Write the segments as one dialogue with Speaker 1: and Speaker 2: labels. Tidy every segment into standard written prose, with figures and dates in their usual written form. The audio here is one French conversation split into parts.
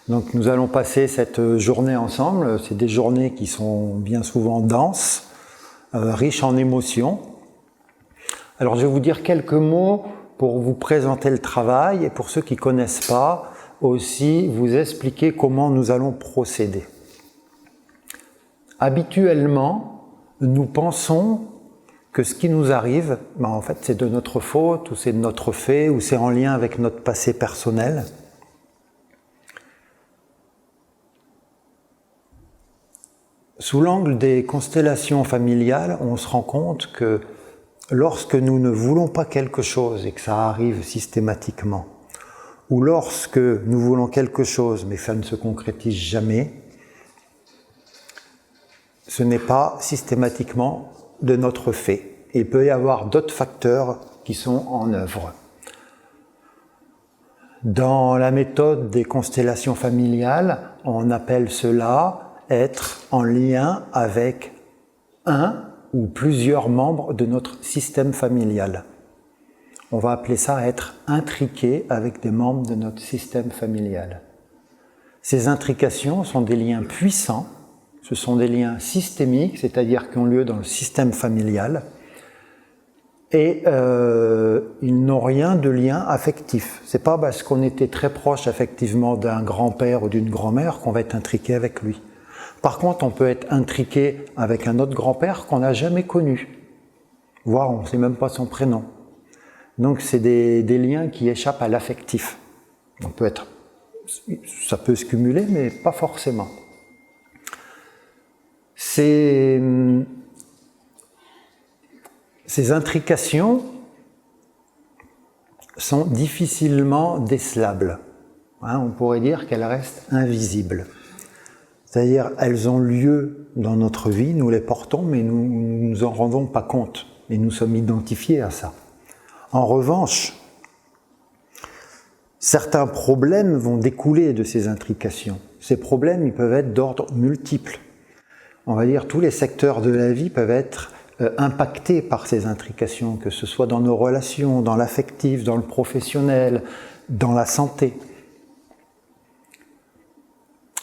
Speaker 1: Donc nous allons passer cette journée ensemble. C'est des journées qui sont bien souvent denses, riches en émotions. Alors je vais vous dire quelques mots pour vous présenter le travail et pour ceux qui ne connaissent pas, aussi vous expliquer comment nous allons procéder. Habituellement, nous pensons que ce qui nous arrive, en fait c'est de notre faute, ou c'est de notre fait, ou c'est en lien avec notre passé personnel. Sous l'angle des constellations familiales, on se rend compte que lorsque nous ne voulons pas quelque chose et que ça arrive systématiquement, ou lorsque nous voulons quelque chose mais que ça ne se concrétise jamais, ce n'est pas systématiquement de notre fait. Il peut y avoir d'autres facteurs qui sont en œuvre. Dans la méthode des constellations familiales, on appelle cela être en lien avec un ou plusieurs membres de notre système familial. On va appeler ça être intriqué avec des membres de notre système familial. Ces intrications sont des liens puissants, ce sont des liens systémiques, c'est-à-dire qui ont lieu dans le système familial, et ils n'ont rien de lien affectif. C'est pas parce qu'on était très proche affectivement d'un grand-père ou d'une grand-mère qu'on va être intriqué avec lui. Par contre, on peut être intriqué avec un autre grand-père qu'on n'a jamais connu, voire on ne sait même pas son prénom. Donc c'est des liens qui échappent à l'affectif. Ça peut se cumuler, mais pas forcément. Ces intrications sont difficilement décelables. On pourrait dire qu'elles restent invisibles. C'est-à-dire, elles ont lieu dans notre vie, nous les portons, mais nous ne nous en rendons pas compte. Et nous sommes identifiés à ça. En revanche, certains problèmes vont découler de ces intrications. Ces problèmes, ils peuvent être d'ordre multiple. On va dire, tous les secteurs de la vie peuvent être impactés par ces intrications, que ce soit dans nos relations, dans l'affectif, dans le professionnel, dans la santé.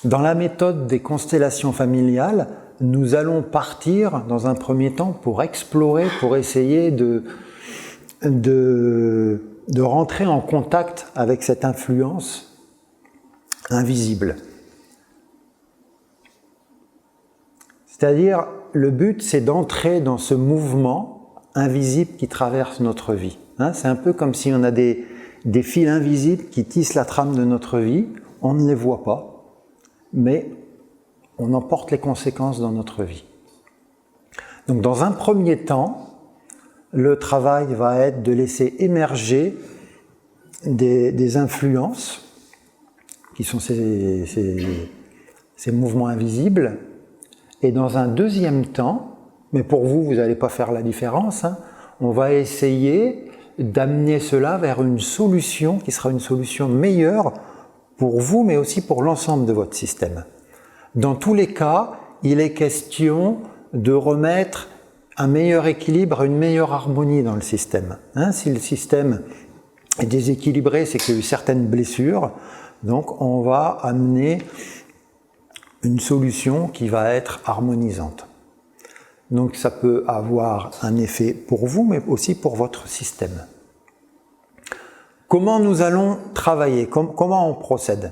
Speaker 1: Dans la méthode des constellations familiales, nous allons partir dans un premier temps pour explorer, pour essayer de rentrer en contact avec cette influence invisible. C'est-à-dire, le but, c'est d'entrer dans ce mouvement invisible qui traverse notre vie. C'est un peu comme si on a des fils invisibles qui tissent la trame de notre vie, on ne les voit pas, mais on en porte les conséquences dans notre vie. Donc dans un premier temps, le travail va être de laisser émerger des influences, qui sont ces mouvements invisibles, et dans un deuxième temps, mais pour vous, vous n'allez pas faire la différence, on va essayer d'amener cela vers une solution qui sera une solution meilleure pour vous, mais aussi pour l'ensemble de votre système. Dans tous les cas, il est question de remettre un meilleur équilibre, une meilleure harmonie dans le système. Si le système est déséquilibré, c'est qu'il y a eu certaines blessures, donc on va amener une solution qui va être harmonisante. Donc ça peut avoir un effet pour vous, mais aussi pour votre système. Comment nous allons travailler? Comment on procède?